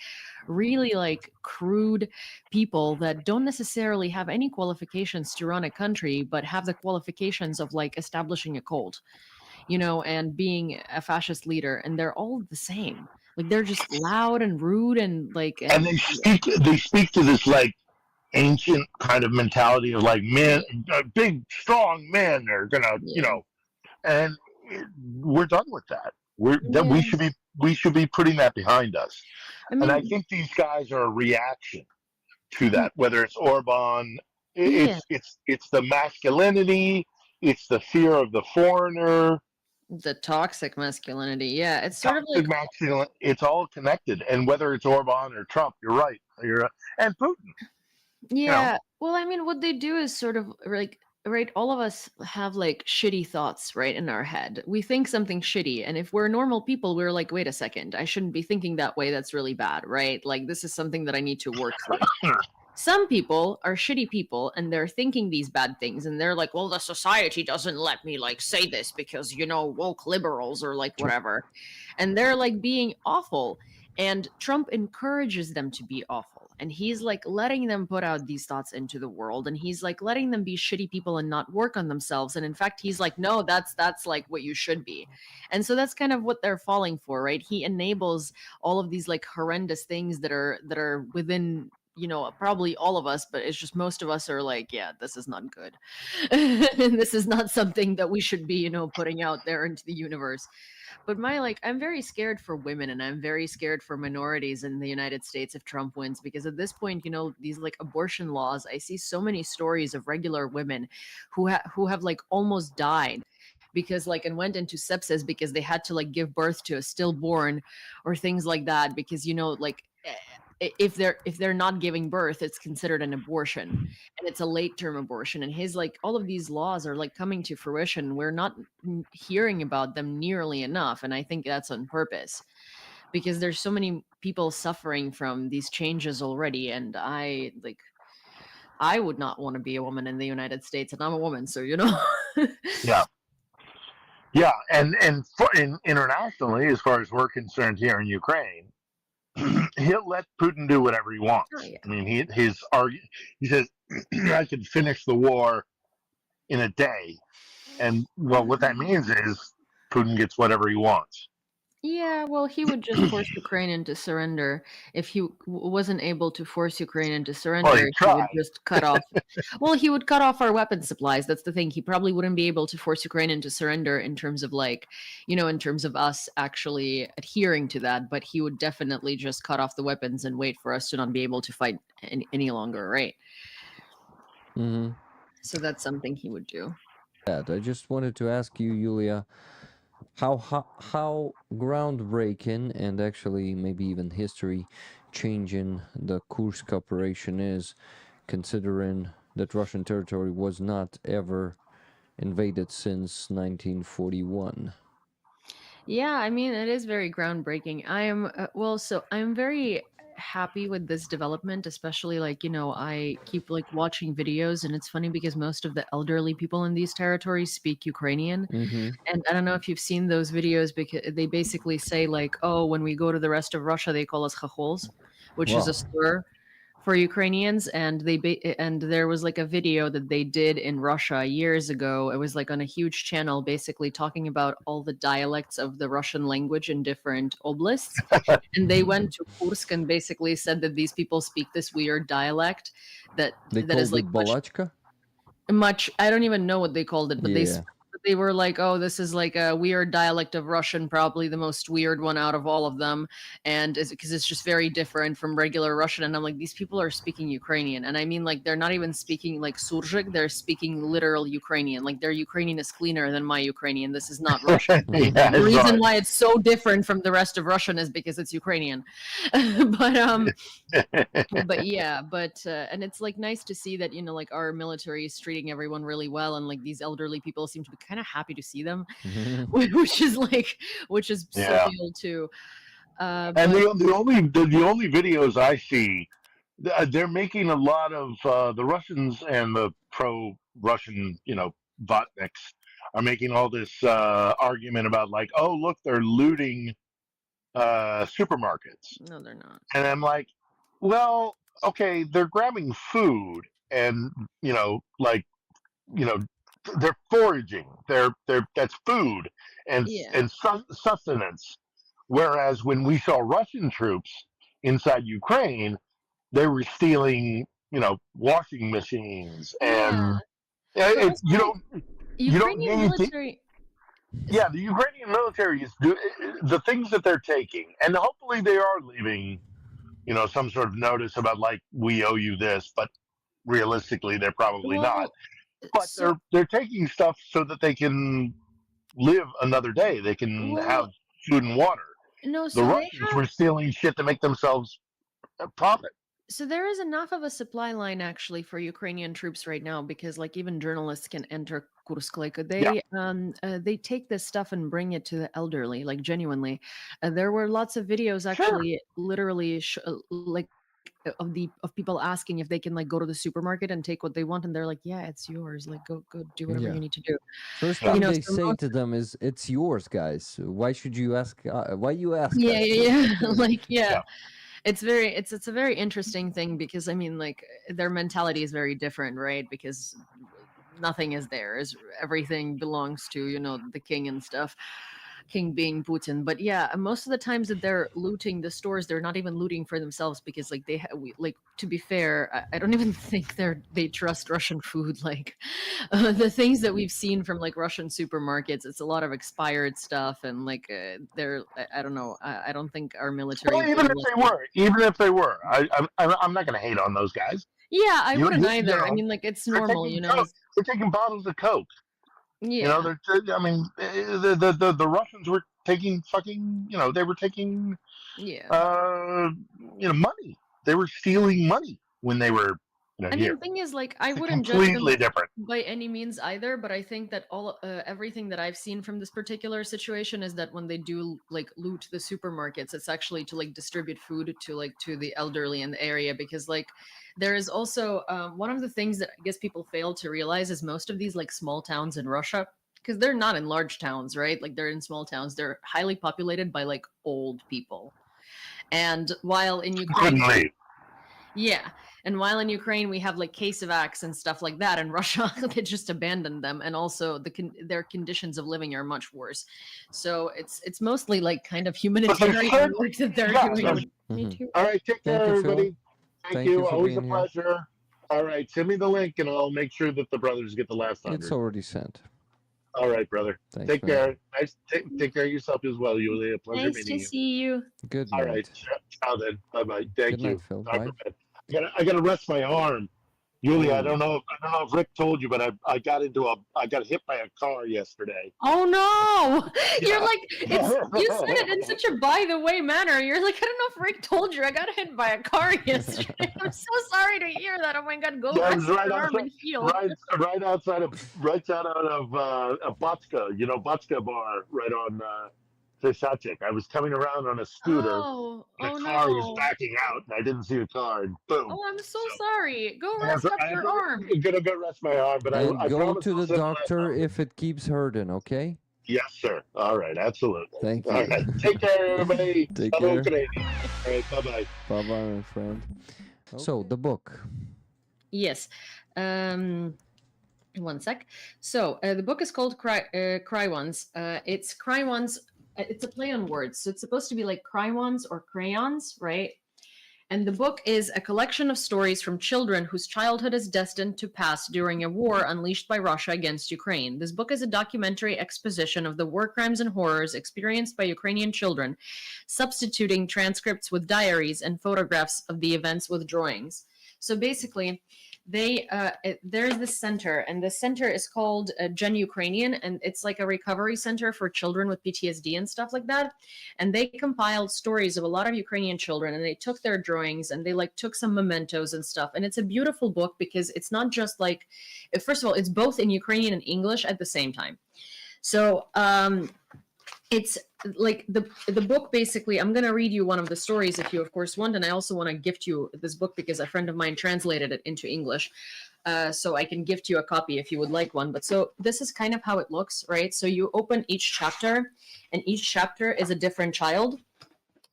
Speaker 3: really like crude people that don't necessarily have any qualifications to run a country, but have the qualifications of like establishing a cult. and being a fascist leader, and they're all the same. Like they're just loud and rude and like
Speaker 2: And
Speaker 3: and
Speaker 2: they speak to this like ancient kind of mentality of like men, big strong men are gonna,
Speaker 3: yeah.
Speaker 2: and we're done with that. We
Speaker 3: Yeah.
Speaker 2: should be putting that behind us.
Speaker 3: I
Speaker 2: And I
Speaker 3: mean,
Speaker 2: think these guys are a reaction to that. Whether it's Orban,
Speaker 3: yeah,
Speaker 2: it's the masculinity, it's the fear of the foreigner,
Speaker 3: the toxic masculinity. Yeah, it's sort of like
Speaker 2: toxic masculinity. It's all connected. And whether it's Orban or Trump, you're right. And Putin. You know,
Speaker 3: yeah. Well, I mean, what they do is sort of like, right, all of us have like shitty thoughts, right, in our head. We think something shitty, and if we're normal people, we're like, wait a second, I shouldn't be thinking that way. That's really bad, right? Like this is something that I need to work through. Some people are shitty people and they're thinking these bad things and they're like, well, the society doesn't let me like say this because, woke liberals or like whatever. And they're like being awful. And Trump encourages them to be awful. And he's like letting them put out these thoughts into the world. And he's like letting them be shitty people and not work on themselves. And in fact, he's like, no, that's like what you should be. And so that's kind of what they're falling for, right? He enables all of these like horrendous things that are within probably all of us, but it's just most of us are like, yeah, this is not good. And this is not something that we should be, putting out there into the universe. But I'm very scared for women and I'm very scared for minorities in the United States if Trump wins, because at this point, these like abortion laws, I see so many stories of regular women who have like almost died because like and went into sepsis because they had to like give birth to a stillborn or things like that because if they're not giving birth, it's considered an abortion, and it's a late term abortion. And his like all of these laws are like coming to fruition. We're not hearing about them nearly enough, and I think that's on purpose because there's so many people suffering from these changes already. And I would not want to be a woman in the United States, and I'm a woman, so
Speaker 2: yeah, yeah, and internationally, as far as we're concerned here in Ukraine, he'll let Putin do whatever he
Speaker 3: Oh
Speaker 2: wants.
Speaker 3: yeah.
Speaker 2: I mean, he says, I can finish the war in a day, and well, what that means is Putin gets whatever he wants.
Speaker 3: Yeah, well, he would just force Ukraine into surrender. If he wasn't able to force Ukraine into
Speaker 2: Well,
Speaker 3: surrender,
Speaker 2: he
Speaker 3: he would
Speaker 2: tried.
Speaker 3: just cut off. Well, he would cut off our weapon supplies. That's the thing. He probably wouldn't be able to force Ukraine into surrender in terms of in terms of us actually adhering to that. But he would definitely just cut off the weapons and wait for us to not be able to fight any longer, right?
Speaker 1: Mm-hmm.
Speaker 3: So that's something he would do.
Speaker 1: I just wanted to ask you, Yulia, how groundbreaking and actually maybe even history changing the Kursk operation is, considering that Russian territory was not ever invaded since 1941.
Speaker 3: Yeah, I mean, it is very groundbreaking. I am, so I'm very happy with this development, especially I keep like watching videos, and it's funny because most of the elderly people in these territories speak Ukrainian.
Speaker 1: Mm-hmm.
Speaker 3: And I don't know if you've seen those videos because they basically say, like, oh, when we go to the rest of Russia, they call us chachols, which is a
Speaker 1: Wow.
Speaker 3: slur for Ukrainians. And and there was like a video that they did in Russia years ago. It was like on a huge channel, basically talking about all the dialects of the Russian language in different oblasts. And they went to Kursk and basically said that these people speak this weird dialect that
Speaker 1: They
Speaker 3: that is
Speaker 1: called
Speaker 3: like
Speaker 1: it
Speaker 3: much
Speaker 1: Balachka?
Speaker 3: much I don't even know what they called it, but
Speaker 1: Yeah.
Speaker 3: they were like, oh, this is like a weird dialect of Russian, probably the most weird one out of all of them, and because it's just very different from regular Russian. And I'm like, these people are speaking Ukrainian, and I mean, like, they're not even speaking like Surzhyk, they're speaking literal Ukrainian. Like, their Ukrainian is cleaner than my Ukrainian. This is not Russian.
Speaker 2: Yeah,
Speaker 3: The
Speaker 2: it's
Speaker 3: reason
Speaker 2: right.
Speaker 3: why it's so different from the rest of Russian is because it's Ukrainian. But yeah, and it's like nice to see that like our military is treating everyone really well, and like these elderly people seem to be kind of happy to see them, which is
Speaker 2: Yeah,
Speaker 3: surreal too.
Speaker 2: and
Speaker 3: But
Speaker 2: the only videos I see, they're making a lot of the Russians and the pro-Russian, botniks are making all this argument about like, oh look, they're looting supermarkets,
Speaker 3: no, they're not.
Speaker 2: and I'm like, well, okay, they're grabbing food and like you know they're foraging. They're that's food
Speaker 3: Yeah.
Speaker 2: and sustenance. Whereas when we saw Russian troops inside Ukraine, they were stealing, washing machines,
Speaker 3: Yeah.
Speaker 2: and
Speaker 3: But
Speaker 2: you
Speaker 3: also,
Speaker 2: don't
Speaker 3: Ukrainian
Speaker 2: need to.
Speaker 3: military.
Speaker 2: Yeah, the Ukrainian military is the things that they're taking, and hopefully they are leaving, some sort of notice about like we owe you this, but realistically they're probably not.
Speaker 3: Well,
Speaker 2: But
Speaker 3: so
Speaker 2: they're taking stuff so that they can live another day. They can have
Speaker 3: well,
Speaker 2: food and water.
Speaker 3: no.
Speaker 2: The
Speaker 3: So they
Speaker 2: Russians
Speaker 3: have.
Speaker 2: were stealing shit to make themselves a profit.
Speaker 3: So there is enough of a supply line actually for Ukrainian troops right now because like even journalists can enter Kursk. Like
Speaker 2: Yeah,
Speaker 3: they take this stuff and bring it to the elderly, like genuinely. There were lots of videos
Speaker 2: sure.
Speaker 3: actually, literally like of people asking if they can like go to the supermarket and take what they want, and they're like, yeah, it's yours. Like go do whatever
Speaker 1: Yeah.
Speaker 3: you need to do.
Speaker 1: First
Speaker 2: Yeah,
Speaker 3: You
Speaker 1: thing
Speaker 3: know,
Speaker 1: they
Speaker 3: so
Speaker 1: say
Speaker 3: most,
Speaker 1: to them is, "It's yours, guys. Why should you ask? Why you ask
Speaker 3: yeah,
Speaker 1: us?"
Speaker 3: yeah, yeah. Like
Speaker 2: yeah.
Speaker 3: yeah. It's a very interesting thing because I mean like their mentality is very different, right? Because nothing is theirs. Everything belongs to, the king and stuff. King being Putin. But yeah, most of the times that they're looting the stores, they're not even looting for themselves because like like to be fair, I don't even think they trust Russian food. Like the things that we've seen from like Russian supermarkets, it's a lot of expired stuff and like I don't know. I don't think our military
Speaker 2: Well,
Speaker 3: journalists.
Speaker 2: even if they were, I'm not going to hate on those guys.
Speaker 3: Yeah, I wouldn't
Speaker 2: You
Speaker 3: either. I
Speaker 2: know,
Speaker 3: mean, like it's
Speaker 2: they're
Speaker 3: normal,
Speaker 2: taking Coke. They're taking bottles of Coke.
Speaker 3: Yeah,
Speaker 2: I mean, the Russians were taking fucking, they were taking,
Speaker 3: yeah.
Speaker 2: uh, money. They were stealing money when they were,
Speaker 3: I
Speaker 2: here.
Speaker 3: mean, thing is, like, I
Speaker 2: It's
Speaker 3: wouldn't judge
Speaker 2: completely
Speaker 3: them
Speaker 2: different.
Speaker 3: by any means either, but I think that everything that I've seen from this particular situation is that when they do like loot the supermarkets, it's actually to like distribute food to the elderly in the area because like there is also one of the things that I guess people fail to realize is most of these like small towns in Russia, because they're not in large towns, right? Like they're in small towns, they're highly populated by like old people. And while in
Speaker 2: You couldn't
Speaker 3: Ukraine,
Speaker 2: leave.
Speaker 3: yeah. And while in Ukraine we have like Kasevaks and stuff like that, in Russia they just abandoned them, and also their conditions of living are much worse. So it's mostly like kind of
Speaker 2: But they
Speaker 3: humanitarian
Speaker 2: should.
Speaker 3: work that they're
Speaker 2: Yeah.
Speaker 3: doing. Me
Speaker 1: Mhm.
Speaker 3: too.
Speaker 2: All right. Take
Speaker 1: Thank
Speaker 2: care,
Speaker 1: you, Phil.
Speaker 2: everybody. Thank
Speaker 1: Thank you
Speaker 2: you.
Speaker 1: for
Speaker 2: Always a
Speaker 1: being here.
Speaker 2: pleasure. All right. Send me the link and I'll make sure that the brothers get the last
Speaker 1: It's
Speaker 2: 100.
Speaker 1: already sent.
Speaker 2: All right, brother.
Speaker 1: Thanks,
Speaker 2: Take
Speaker 1: man.
Speaker 2: care. Nice. Take care of yourself as well, Yulia. Pleasure
Speaker 3: Nice
Speaker 2: meeting
Speaker 3: to
Speaker 2: you.
Speaker 3: see you.
Speaker 1: Good
Speaker 2: All right.
Speaker 1: night.
Speaker 2: Ciao then. Bye bye.
Speaker 1: Good
Speaker 2: Thank
Speaker 1: night,
Speaker 2: you.
Speaker 1: Phil.
Speaker 2: Time
Speaker 1: Bye.
Speaker 2: for bed. I gotta rest my arm. Yulia, I
Speaker 1: Oh.
Speaker 2: don't know. I don't know if Rick told you, but I got hit by a car yesterday.
Speaker 3: Oh no! You're
Speaker 2: Yeah.
Speaker 3: like you said it in such a by the way manner. You're like, I don't know if Rick told you I got hit by a car yesterday. I'm so sorry to hear that. Oh my god, go
Speaker 2: Yeah, it was
Speaker 3: rest
Speaker 2: right
Speaker 3: your arm
Speaker 2: outside,
Speaker 3: and heal.
Speaker 2: right out of a Botska, Botska bar right on Fishachik. I was coming around on a scooter,
Speaker 3: Oh,
Speaker 2: and a
Speaker 3: oh
Speaker 2: car was
Speaker 3: no.
Speaker 2: backing out, and I didn't see a car, and boom.
Speaker 3: Oh, I'm so
Speaker 2: So
Speaker 3: sorry. Go rest up
Speaker 2: I have
Speaker 3: your
Speaker 2: to,
Speaker 3: arm.
Speaker 2: I'm gonna go rest my arm, but
Speaker 1: And
Speaker 2: I
Speaker 1: go
Speaker 2: promise
Speaker 1: to
Speaker 2: I'll
Speaker 1: the
Speaker 2: send the last
Speaker 1: doctor
Speaker 2: 100.
Speaker 1: if it keeps hurting, okay?
Speaker 2: Yes, sir. All right, absolutely.
Speaker 1: Thank
Speaker 2: All
Speaker 1: you.
Speaker 2: right, take care, everybody.
Speaker 1: Take
Speaker 2: Hello,
Speaker 1: care.
Speaker 2: Ukrainian. All right, bye bye.
Speaker 1: Bye bye, my friend. So, the book.
Speaker 3: Yes. One sec. So the book is called Cry Ones. It's Cry Ones. It's a play on words. So it's supposed to be like Cry Ones or crayons, right? And the book is a collection of stories from children whose childhood is destined to pass during a war unleashed by Russia against Ukraine. This book is a documentary exposition of the war crimes and horrors experienced by Ukrainian children, substituting transcripts with diaries and photographs of the events with drawings. So basically, there's this center, and the center is called Gen Ukrainian, and it's like a recovery center for children with PTSD and stuff like that. And they compiled stories of a lot of Ukrainian children, and they took their drawings and they like took some mementos and stuff. And it's a beautiful book because it's not just like, first of all, it's both in Ukrainian and English at the same time. So it's like the book basically, I'm going to read you one of the stories if you of course want, and I also want to gift you this book because a friend of mine translated it into English, so I can gift you a copy if you would like one. But so this is kind of how it looks, right? So you open each chapter, and each chapter is a different child,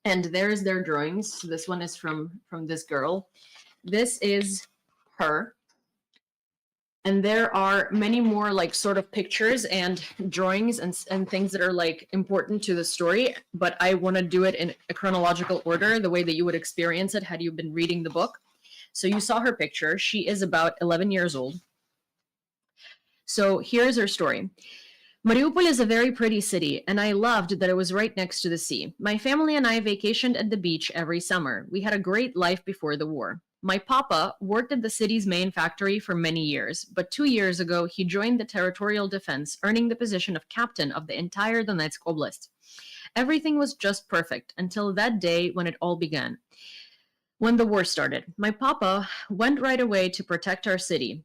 Speaker 3: and there's their drawings. So this one is from this girl. This is her. And there are many more like sort of pictures and drawings and things that are like important to the story, but I want to do it in a chronological order, the way that you would experience it had you been reading the book. So you saw her picture. She is about 11 years old. So here's her story. Mariupol is a very pretty city, and I loved that it was right next to the sea. My family and I vacationed at the beach every summer. We had a great life before the war. My papa worked at the city's main factory for many years, but 2 years ago he joined the territorial defense, earning the position of captain of the entire Donetsk Oblast. Everything was just perfect until that day when it all began. When the war started, my papa went right away to protect our city.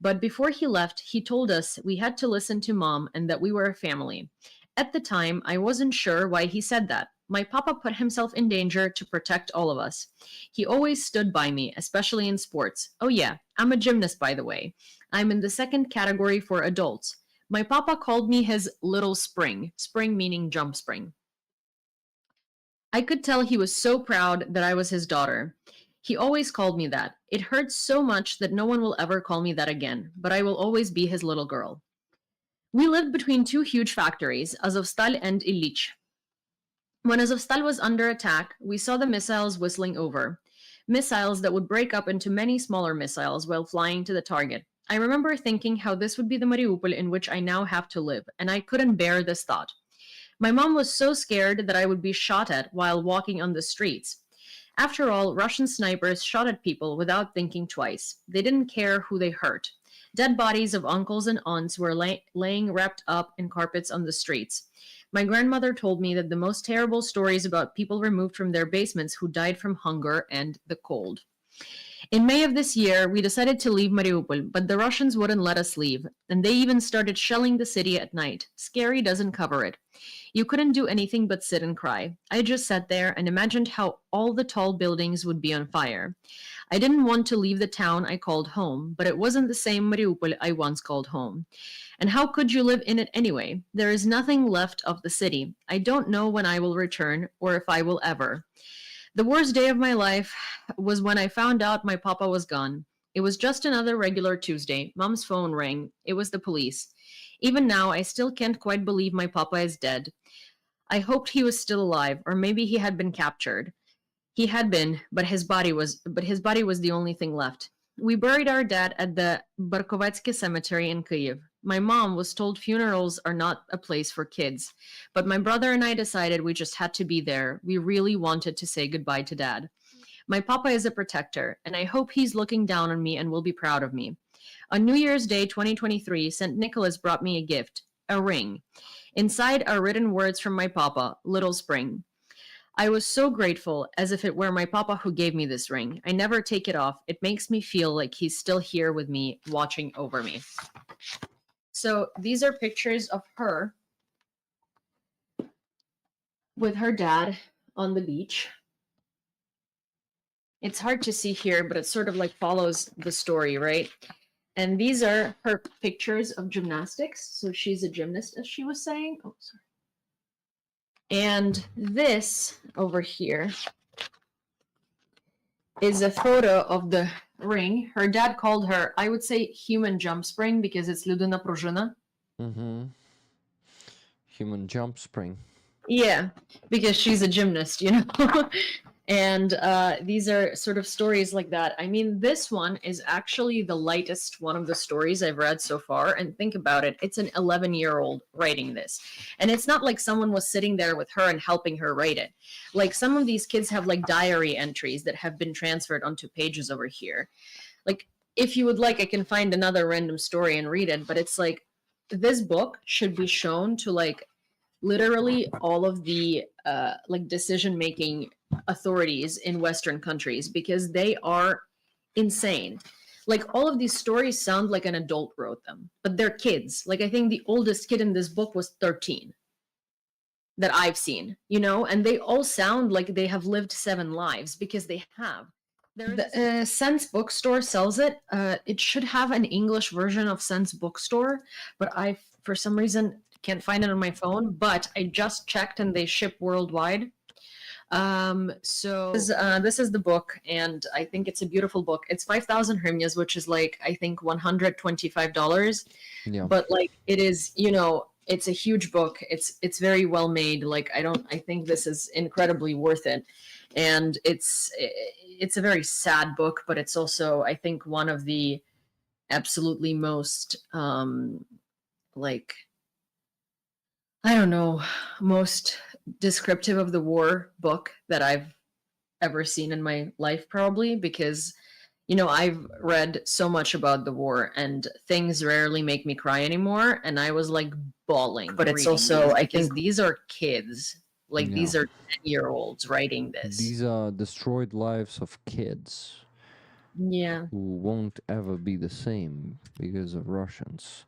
Speaker 3: But before he left, he told us we had to listen to mom and that we were a family. At the time, I wasn't sure why he said that. My papa put himself in danger to protect all of us. He always stood by me, especially in sports. Oh, yeah, I'm a gymnast, by the way. I'm in the second category for adults. My papa called me his little spring, spring meaning jump spring. I could tell he was so proud that I was his daughter. He always called me that. It hurts so much that no one will ever call me that again, but I will always be his little girl. We lived between two huge factories, Azovstal and Ilich. When Azovstal was under attack, we saw the missiles whistling over. Missiles that would break up into many smaller missiles while flying to the target. I remember thinking how this would be the Mariupol in which I now have to live, and I couldn't bear this thought. My mom was so scared that I would be shot at while walking on the streets. After all, Russian snipers shot at people without thinking twice. They didn't care who they hurt. Dead bodies of uncles and aunts were laying wrapped up in carpets on the streets. My grandmother told me that the most terrible stories about people removed from their basements who died from hunger and the cold. In May of this year, we decided to leave Mariupol, but the Russians wouldn't let us leave, and they even started shelling the city at night. Scary doesn't cover it. You couldn't do anything but sit and cry. I just sat there and imagined how all the tall buildings would be on fire. I didn't want to leave the town I called home, but it wasn't the same Mariupol I once called home. And how could you live in it anyway? There is nothing left of the city. I don't know when I will return or if I will ever. The worst day of my life was when I found out my papa was gone. It was just another regular Tuesday. Mom's phone rang. It was the police. Even now, I still can't quite believe my papa is dead. I hoped he was still alive, or maybe he had been captured. He had been, but his body was the only thing left. We buried our dad at the Barkovetsky cemetery in Kyiv. My mom was told funerals are not a place for kids, but my brother and I decided we just had to be there. We really wanted to say goodbye to dad. My papa is a protector, and I hope he's looking down on me and will be proud of me. On New Year's Day 2023, St. Nicholas brought me a gift, a ring. Inside are written words from my papa, Little Spring. I was so grateful, as if it were my papa who gave me this ring. I never take it off. It makes me feel like he's still here with me, watching over me. So these are pictures of her with her dad on the beach. It's hard to see here, but it sort of like follows the story, right? And these are her pictures of gymnastics. So she's a gymnast, as she was saying. Oh, sorry. And this over here is a photo of the ring. Her dad called her, I would say, human jump spring because it's Людина пружина.
Speaker 1: Mm-hmm. Human jump spring.
Speaker 3: Yeah, because she's a gymnast, you know? And these are sort of stories like that. I mean, this one is actually the lightest one of the stories I've read so far. And think about it. It's an 11-year-old writing this. And it's not like someone was sitting there with her and helping her write it. Like some of these kids have like diary entries that have been transferred onto pages over here. Like if you would like, I can find another random story and read it. But it's like this book should be shown to like literally all of the like decision-making authorities in Western countries because they are insane. Like all of these stories sound like an adult wrote them, but they're kids. Like I think the oldest kid in this book was 13 that I've seen, you know, and they all sound like they have lived 7 lives because they have. The Sense Bookstore sells it. It should have an English version of Sense Bookstore, but I, for some reason, can't find it on my phone. But I just checked and they ship worldwide. So this is the book, and I think it's a beautiful book. It's 5,000 hryvnias, which is like I think $125.
Speaker 1: Yeah.
Speaker 3: But like it is, you know, it's a huge book. It's very well made. Like I think this is incredibly worth it, and it's a very sad book, but it's also I think one of the absolutely most like I don't know, most descriptive of the war book that I've ever seen in my life, probably, because, you know, I've read so much about the war and things rarely make me cry anymore. And I was like bawling. But it's also, I think these are kids. Like
Speaker 1: Yeah.
Speaker 3: these are 10-year-olds writing this.
Speaker 1: These are destroyed lives of kids
Speaker 3: Yeah.
Speaker 1: who won't ever be the same because of Russians.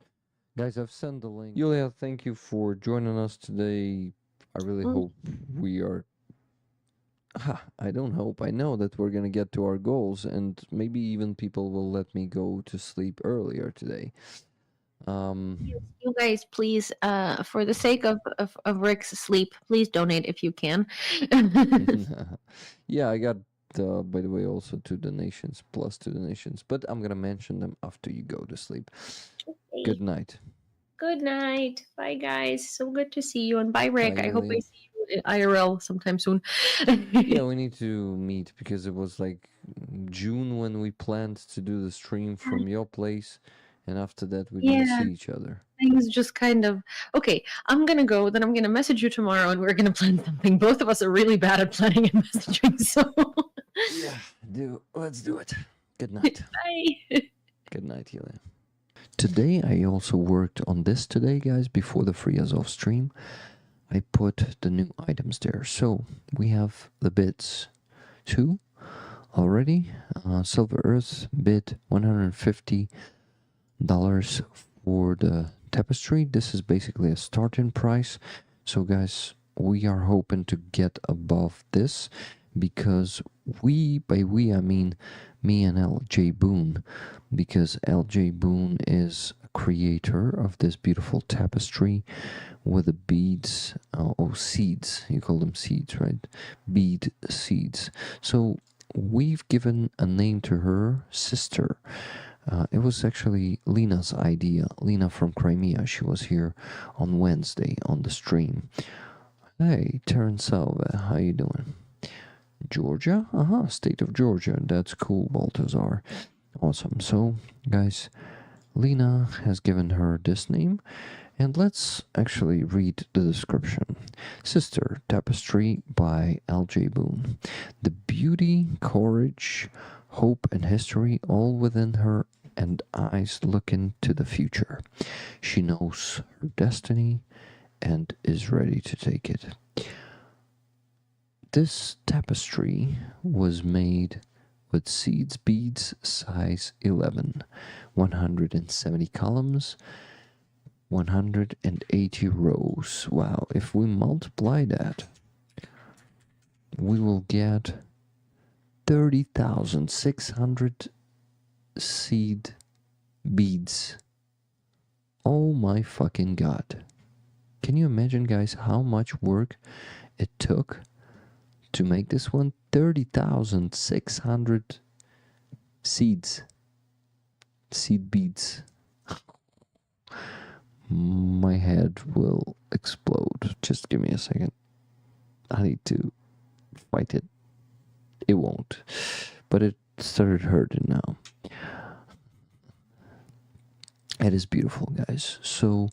Speaker 1: Guys, I've sent the link. Yulia, thank you for joining us today. I really hope we are. I don't hope. I know that we're gonna get to our goals, and maybe even people will let me go to sleep earlier today.
Speaker 4: You guys, please, for the sake of Rick's sleep, please donate if you can.
Speaker 1: Yeah, I got, by the way, also 2 donations, plus 2 donations, but I'm gonna mention them after you go to sleep. Good night.
Speaker 4: Good night. Bye, guys. So good to see you. And bye, Rick.
Speaker 1: Bye,
Speaker 4: I hope I
Speaker 1: Yulia.
Speaker 4: see you in IRL sometime soon.
Speaker 1: Yeah, we need to meet because it was like June when we planned to do the stream from your place, and after that we didn't
Speaker 4: Yeah.
Speaker 1: see each other.
Speaker 4: Things just kind of okay. I'm gonna go. Then I'm gonna message you tomorrow, and we're gonna plan something. Both of us are really bad at planning and messaging, so
Speaker 1: Yeah, let's do it. Good night.
Speaker 4: bye.
Speaker 1: Good night, Yulia. Today I also worked on this today, guys, before the Free Azov stream. I put the new items there. So we have the bits 2 already. Silver Earth bid $150 for the tapestry. This is basically a starting price. So guys, we are hoping to get above this because by we I mean me and LJ Boone, because LJ Boone is a creator of this beautiful tapestry with the beads or seeds. You call them seeds, right? Bead seeds. So we've given a name to her sister. It was actually Lena's idea. Lena from Crimea. She was here on Wednesday on the stream. Hey, Terence Salve, how you doing? Georgia? State of Georgia. That's cool, Baltazar. Awesome. So, guys, Lena has given her this name, and let's actually read the description. Sister Tapestry by L.J. Boone. The beauty, courage, hope, and history all within her, and eyes look into the future. She knows her destiny and is ready to take it. This tapestry was made with seeds beads size 11, 170 columns, 180 rows. Wow, if we multiply that, we will get 30,600 seed beads. Oh my fucking god. Can you imagine, guys, how much work it took to make this one? 30,600 seeds. Seed beads. My head will explode. Just give me a second. I need to fight it. It won't. But it started hurting now. It is beautiful, guys. So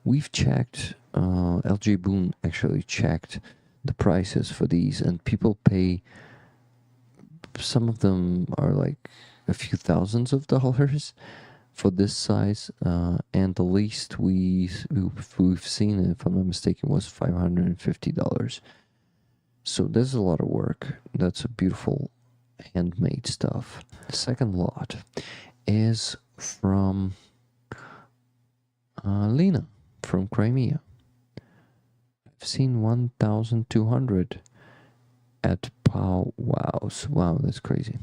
Speaker 1: we've checked, LJ Boone actually checked the prices for these, and people pay, some of them are like a few thousands of dollars for this size, and the least we've seen, if I'm not mistaken, was $550. So there's a lot of work. That's a beautiful handmade stuff. The second lot is from Lena from Crimea. I've seen 1,200 at Pow Wows. Wow, that's crazy.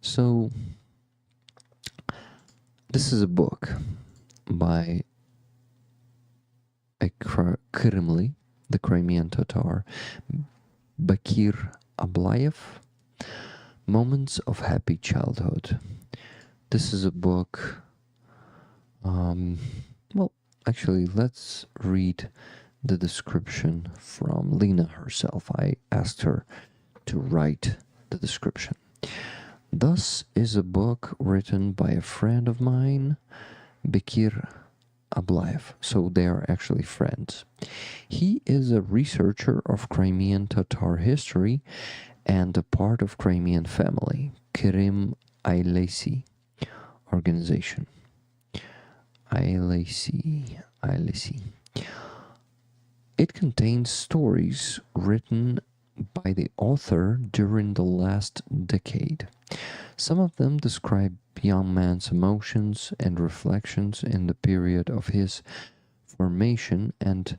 Speaker 1: So this is a book by a Kremli, the Crimean Tatar, Bakir Ablayev, Moments of Happy Childhood. This is a book. Well, actually, let's read the description from Lena herself. I asked her to write the description. Thus is a book written by a friend of mine, Bekir Ablayev. So they are actually friends. He is a researcher of Crimean Tatar history and a part of Crimean family, Kerim Ailesi organization. Ailesi. It contains stories written by the author during the last decade. Some of them describe young man's emotions and reflections in the period of his formation and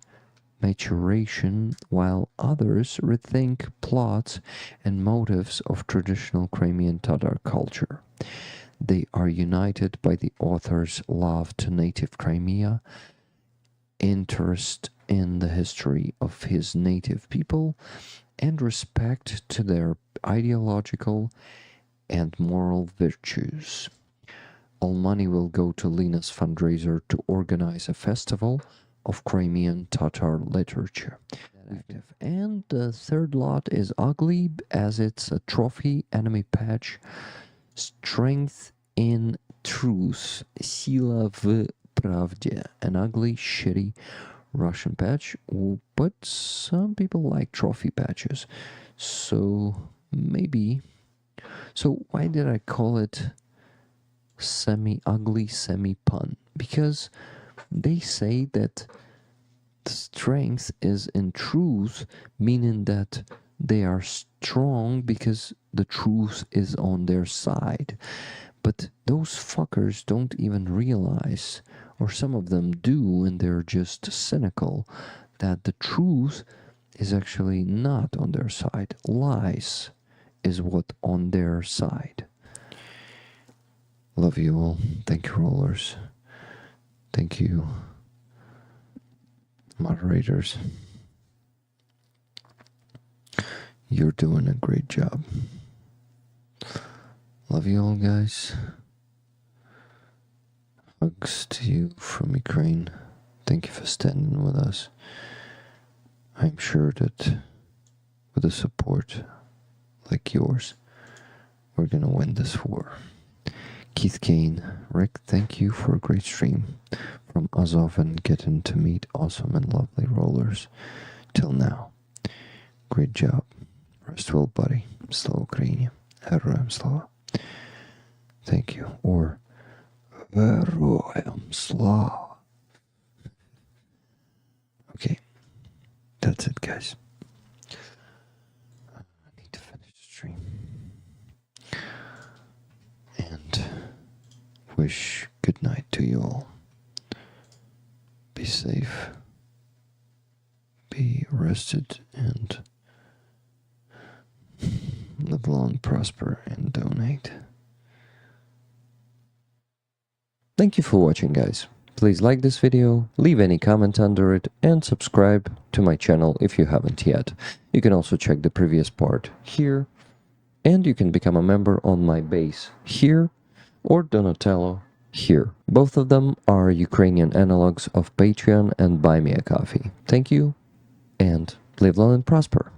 Speaker 1: maturation, while others rethink plots and motives of traditional Crimean Tatar culture. They are united by the author's love to native Crimea, interest in the history of his native people, and respect to their ideological and moral virtues. All money will go to Lena's fundraiser to organize a festival of Crimean Tatar literature. And the third lot is ugly as it's a trophy enemy patch. Strength in truth, Sila v Pravde, an ugly, shitty Russian patch, but some people like trophy patches. So maybe. So why did I call it semi-ugly, semi-pun? Because they say that the strength is in truth, meaning that they are strong because the truth is on their side. But those fuckers don't even realize, or some of them do, and they're just cynical, that the truth is actually not on their side. Lies is what on their side. Love you all. Thank you, rollers. Thank you, moderators. You're doing a great job. Love you all, guys. Hugs to you from Ukraine. Thank you for standing with us. I'm sure that with the support like yours, we're gonna win this war. Keith Kane, Rick, thank you for a great stream from Azov and getting to meet awesome and lovely rollers. Till now, great job. Rest well, buddy. Slava Ukraine. Heroям slava. Thank you. Or Heroям slava. Okay, that's it, guys. I need to finish the stream. And wish good night to you all. Be safe. Be rested and live long, prosper, and donate. Thank you for watching, guys. Please like this video, leave any comment under it, and subscribe to my channel if you haven't yet. You can also check the previous part here, and you can become a member on my base here, or Donatello here. Both of them are Ukrainian analogs of Patreon and Buy Me a Coffee. Thank you, and live long and prosper.